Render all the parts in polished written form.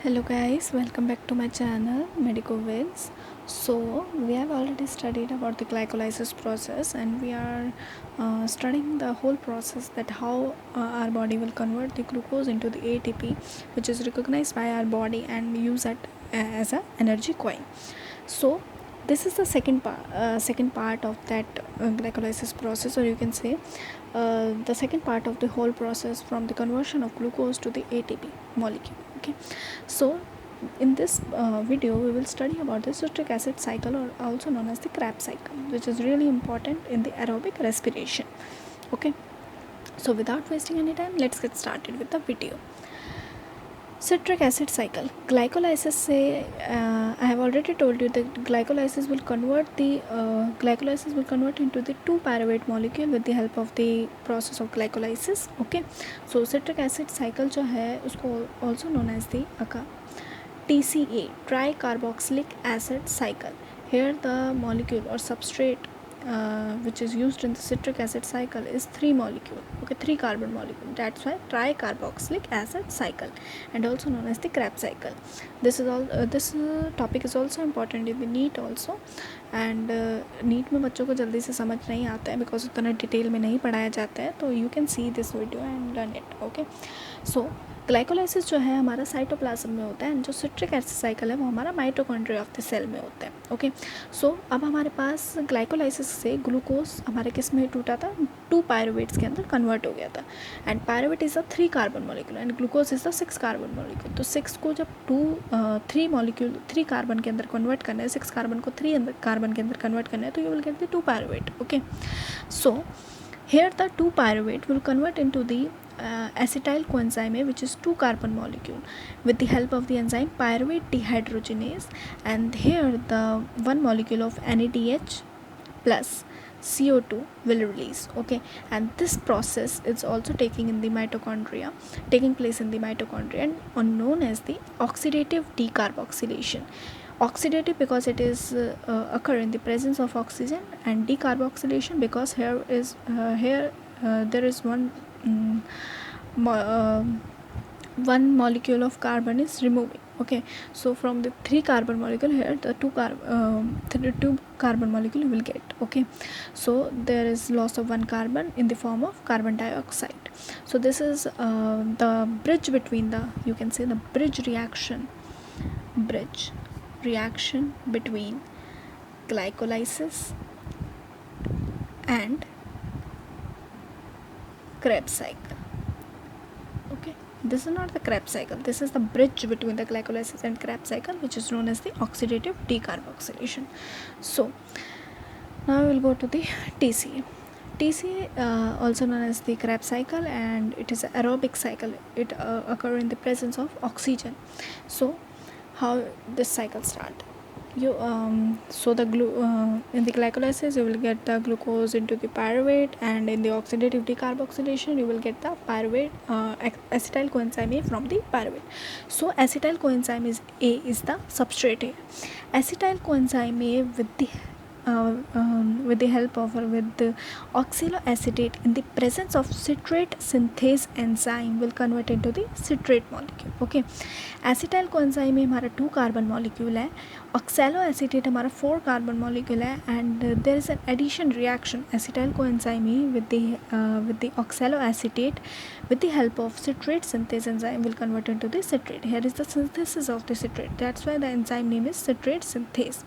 Hello guys, welcome back to my channel Medico. So we have already studied about the glycolysis process, and we are studying the whole process, that how our body will convert the glucose into the ATP, which is recognized by our body and use it as a energy coin. So this is the second part of that glycolysis process, or you can say the second part of the whole process, from the conversion of glucose to the ATP molecule. Okay, so in this video we will study about the citric acid cycle, or also known as the Krebs cycle, which is really important in the aerobic respiration. Okay, so without wasting any time, let's get started with the video. Citric acid cycle. Glycolysis say I have already told you that glycolysis will convert into the 2-pyruvate molecule with the help of the process of glycolysis. Okay, so citric acid cycle जो है उसको also known as the TCA, tricarboxylic acid cycle. Here the molecule or substrate which is used in the citric acid cycle is 3 carbon molecule. That's why tricarboxylic acid cycle, and also known as the Krebs cycle. This topic is also important in the Neet also, and Neet में बच्चों को जल्दी से समझ नहीं आता है because उतना डिटेल में नहीं पढ़ाया जाता है. तो you can see this video and learn it. Okay, so glycolysis जो है हमारा साइटोप्लाज्म में होता है, एंड जो सिट्रिक एसिड साइकिल है वो हमारा माइटोकॉन्ड्रिया ऑफ द सेल में होता है. ओके, सो अब हमारे पास ग्लाइकोलाइसिस से ग्लूकोज हमारे किस में टूटा था, 2 पायरुवेट्स के अंदर कन्वर्ट हो गया था. And pyruvate is a 3 carbon molecule and glucose is the 6 carbon molecule. तो 6 को जब 3 कार्बन के अंदर कन्वर्ट करना है, 6 कार्बन को 3 कार्बन के अंदर कन्वर्ट करना है, तो you will get the 2 pyruvate. Okay, so here the 2 pyruvate will convert into the acetyl coenzyme, which is 2 carbon molecule, with the help of the enzyme pyruvate dehydrogenase. And here the 1 molecule of NADH plus CO2 will release. Okay, and this process is also taking place in the mitochondria, and known as the oxidative decarboxylation. Oxidative because it is occur in the presence of oxygen, and decarboxylation because there is one molecule of carbon is removing. Okay, so from the 3 carbon molecule, here the 2 carbon molecule you will get. Okay, so there is loss of 1 carbon in the form of carbon dioxide. So this is the bridge between you can say the bridge reaction between glycolysis and Krebs cycle. Okay, this is not the Krebs cycle, this is the bridge between the glycolysis and Krebs cycle, which is known as the oxidative decarboxylation. So now we will go to the TCA. TCA also known as the Krebs cycle, and it is an aerobic cycle. It occur in the presence of oxygen. So how this cycle start? So the in the glycolysis you will get the glucose into the pyruvate, and in the oxidative decarboxylation you will get the pyruvate acetyl coenzyme A from the pyruvate. So acetyl coenzyme A is the substrate here. Acetyl coenzyme A with the help of with the oxaloacetate in the presence of citrate synthase enzyme will convert into the citrate molecule. Okay, acetyl coenzyme में हमारा 2 carbon molecule है, oxaloacetate हमारा 4 carbon molecule है, and there is an addition reaction acetyl coenzyme with the oxaloacetate with the help of citrate synthase enzyme will convert into the citrate. Here is the synthesis of the citrate, that's why the enzyme name is citrate synthase.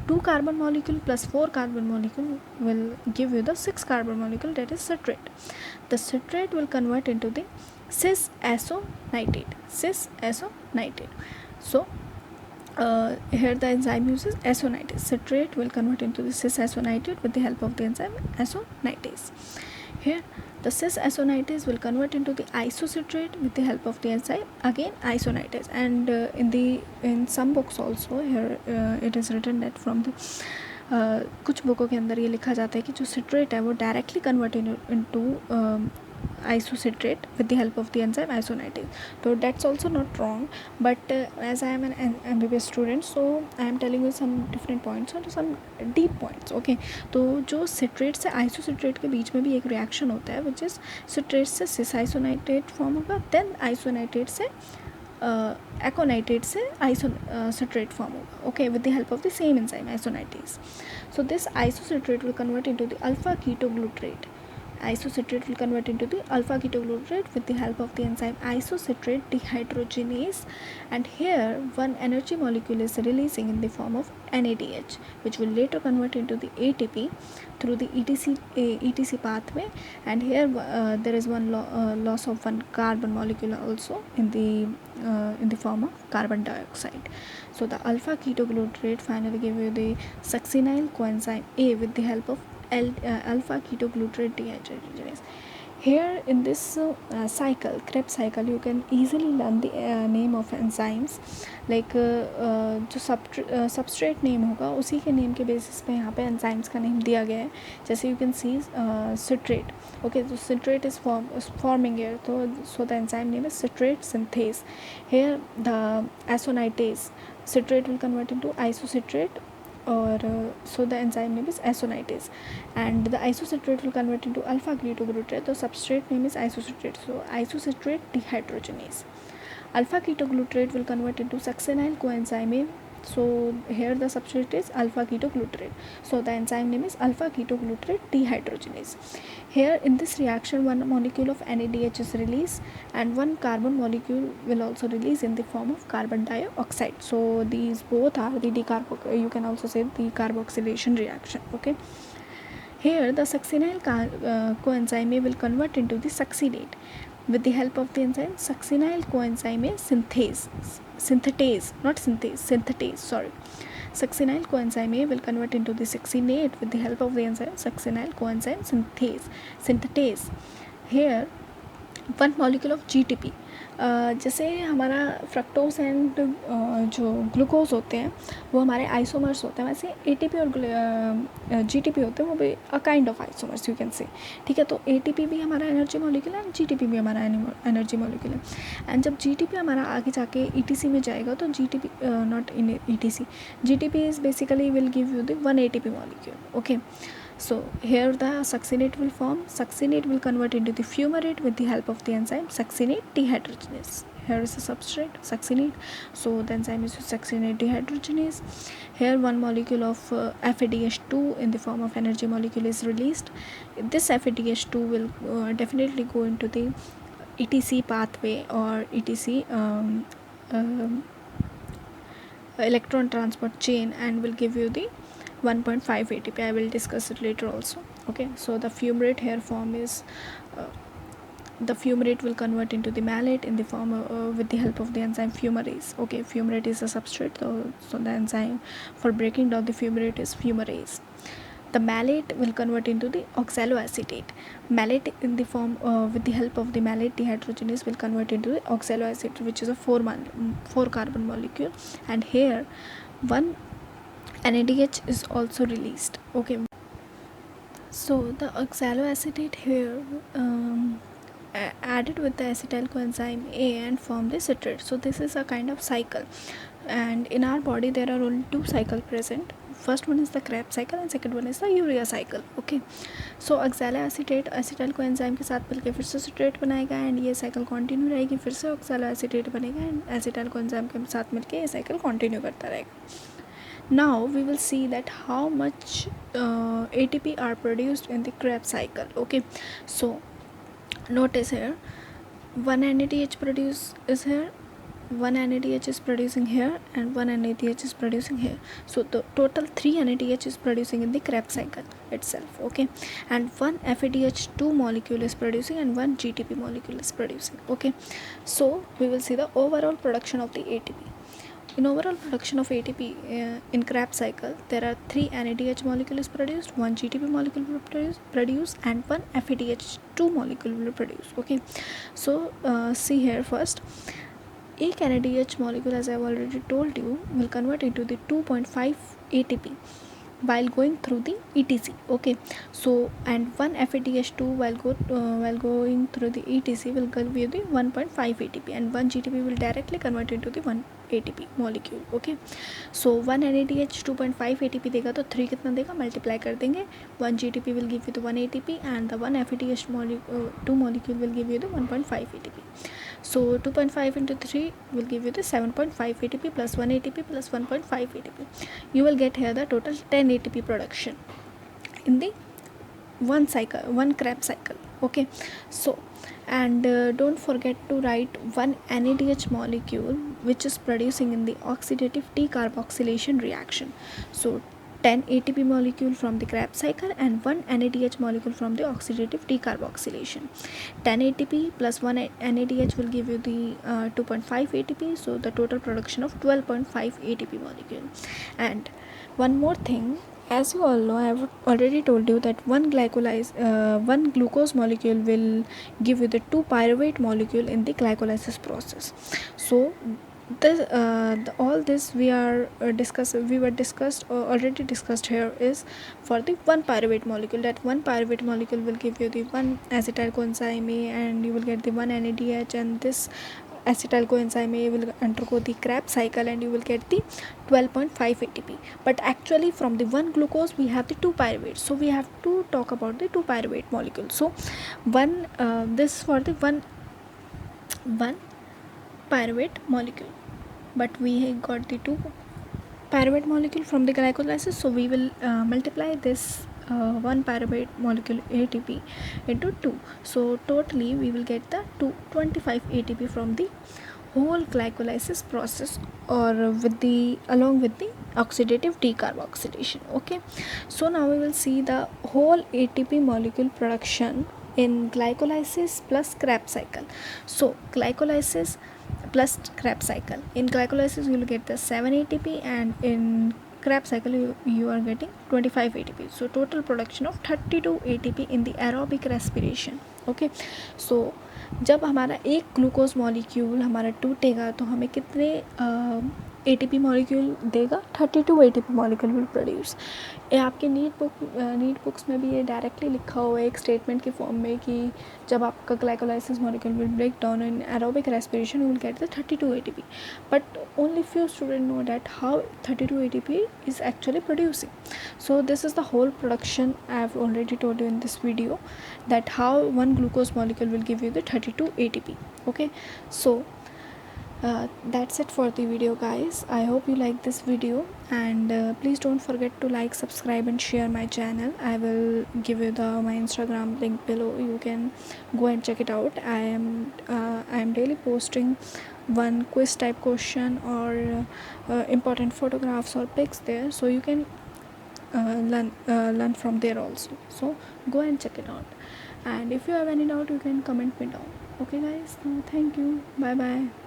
2 carbon molecule plus 4 carbon molecule will give you the 6 carbon molecule, that is citrate. The citrate will convert into the cis-aconitrate. So here the enzyme uses aconitrate. Citrate will convert into the cis-aconitrate with the help of the enzyme aconitrase. Here the cis-aconitrase will convert into the isocitrate with the help of the enzyme again isonitrase. And in some books also here it is written that from the कुछ बुकों के अंदर ये लिखा जाता है कि जो citrate है वो directly convert into isocitrate with the help of the enzyme isonitrase. So that's also not wrong, but as I am an MBBS student, so I am telling you some different points or some deep points. Okay, तो जो citrate से isocitrate के बीच में भी एक reaction होता है, which is citrate से cis isonitrate form होगा, then isonitrate से एकोनाइटेट से आइसोसिट्रेट फॉर्म होगा, okay, with the help of the same enzyme aconitase. So this isocitrate will convert into the alpha ketoglutarate. Isocitrate will convert into the alpha ketoglutarate with the help of the enzyme isocitrate dehydrogenase, and here one energy molecule is releasing in the form of NADH, which will later convert into the ATP through the ETC pathway. And here there is one loss of one carbon molecule also in the form of carbon dioxide. So the alpha ketoglutarate finally give you the succinyl coenzyme A with the help of alpha ketoglutarate dehydrogenase. Here in this cycle, Krebs cycle, you can easily learn the name of enzymes, like जो substrate name होगा उसी के name के basis पे यहाँ पे enzymes का name दिया गया है. जैसे you can see citrate, okay, so citrate is forming here, so the enzyme name is citrate synthase. Here the isonitase, citrate will convert into isocitrate, or so the enzyme name is isonitase, and the isocitrate will convert into alpha ketoglutarate. The substrate name is isocitrate, so isocitrate dehydrogenase. Alpha ketoglutarate will convert into succinyl coenzyme A. So here the substrate is alpha ketoglutarate, so the enzyme name is alpha ketoglutarate dehydrogenase. Here in this reaction, one molecule of NADH is released and one carbon molecule will also release in the form of carbon dioxide. So these both are the you can also say the carboxylation reaction, okay. Here the succinyl coenzyme A will convert into the succinate with the help of the enzyme succinyl coenzyme A synthetase. Succinyl coenzyme A will convert into the succinate with the help of the enzyme succinyl coenzyme synthetase. Here one molecule of GTP, जैसे हमारा fructose and जो glucose होते हैं वो हमारे isomers होते हैं, वैसे ATP और GTP होते हैं वो भी a kind of isomers, you can say. ठीक है, तो ATP भी हमारा एनर्जी मॉलिक्यूल है एंड GTP भी हमारा एनर्जी मॉलिक्यूल है. एंड जब GTP हमारा आगे जाके ETC में जाएगा तो GTP not in ETC, GTP is basically will give you the 1 ATP molecule, okay. So here the succinate will form. Succinate will convert into the fumarate with the help of the enzyme succinate dehydrogenase. Here is the substrate succinate, so the enzyme is succinate dehydrogenase. Here one molecule of FADH2 in the form of energy molecule is released. This FADH2 will definitely go into the ETC pathway or ETC electron transport chain and will give you the 1.5 ATP. I will discuss it later also, okay. So the fumarate here form is the fumarate will convert into the malate in the form with the help of the enzyme fumarase, okay. Fumarate is a substrate, so the enzyme for breaking down the fumarate is fumarase. The malate will convert into the oxaloacetate. Malate in the form with the help of the malate dehydrogenase will convert into the oxaloacetate, which is a 4 carbon molecule, and here one NADH is also released, okay. So the oxaloacetate here added with the acetyl coenzyme A and form the citrate. So this is a kind of cycle, and in our body there are only 2 cycles present. First one is the Krebs cycle and second one is the urea cycle, okay. So oxaloacetate acetyl coenzyme के साथ मिलके फिर से citrate बनाएगा and ये cycle continue रहेगी, फिर से oxaloacetate बनेगा एंड acetyl coenzyme के साथ मिलके ये साइकिल कंटिन्यू करता रहेगा. Now we will see that how much ATP are produced in the Krebs cycle, okay. So notice here one NADH is here, one NADH is producing here and one NADH is producing here. So the total 3 NADH is producing in the Krebs cycle itself, okay. And one FADH2 molecule is producing and one GTP molecule is producing, okay. So we will see the overall production of the ATP. In overall production of ATP in Krebs cycle, there are 3 NADH molecule is produced, 1 GTP molecule will produce and 1 FADH2 molecule will produce, okay. So see here first, एक NADH molecule, as I have already told you, will convert into the 2.5 ATP. while going through the etc. Okay, so and one FADH2 while going through the etc will give you the 1.5 ATP, and 1 GTP will directly convert into the 1 ATP molecule. Okay, so 1 NADH 2.5 ATP देगा तो 3 कितना देगा, multiply कर देंगे. 1 GTP will give you the 1 ATP and the 1 FADH2 molecule will give you the 1.5 ATP. So 2.5 into 3 will give you the 7.5 ATP plus 1 ATP plus 1.5 ATP. You will get here the total 10 ATP production in the one cycle, one Krebs cycle. Okay, so and don't forget to write one NADH molecule which is producing in the oxidative decarboxylation reaction. So 10 ATP molecule from the Krebs cycle and 1 NADH molecule from the oxidative decarboxylation. 10 ATP plus 1 NADH will give you the 2.5 ATP, so the total production of 12.5 ATP molecule. And one more thing, as you all know, I have already told you that one glucose molecule will give you the 2 pyruvate molecule in the glycolysis process. So this all this we were already discussed here is for the 1 pyruvate molecule. That 1 pyruvate molecule will give you the 1 acetyl coenzyme A, and you will get the 1 NADH, and this acetyl coenzyme A will undergo the Krebs cycle and you will get the 12.5 ATP. But actually from the 1 glucose we have the 2 pyruvates, so we have to talk about the 2 pyruvate molecule. So this for the one pyruvate molecule, but we got the 2 pyruvate molecule from the glycolysis, so we will multiply this 1 pyruvate molecule ATP into 2, so totally we will get the 25 ATP from the whole glycolysis process, or along with the oxidative decarboxylation. Okay, so now we will see the whole ATP molecule production in glycolysis plus Krebs cycle. So glycolysis plus Krebs cycle, in glycolysis you will get the 7 ATP, and in Krebs cycle you are getting 25 ATP. So total production of 32 ATP in the aerobic respiration. Okay, so जब हमारा एक glucose molecule हमारा टूटेगा तो हमें कितने ATP molecule देगा, 32 ATP molecule will produce. ये आपके नीट बुक्स में भी ये डायरेक्टली लिखा हुआ है एक स्टेटमेंट के फॉर्म में कि जब आपका glycolysis molecule will break down in aerobic respiration you will get the 32 ATP. But only few students know that how 32 ATP is actually producing. So this is the whole production I have already told you in this video, that how one glucose molecule will give you the 32 ATP. Okay, so that's it for the video, guys. I hope you like this video, and please don't forget to like, subscribe and share my channel. I will give you my Instagram link below. You can go and check it out. I am daily posting one quiz type question or important photographs or pics there, so you can learn from there also. So go and check it out, and if you have any doubt you can comment me down. Okay guys, so thank you, bye bye.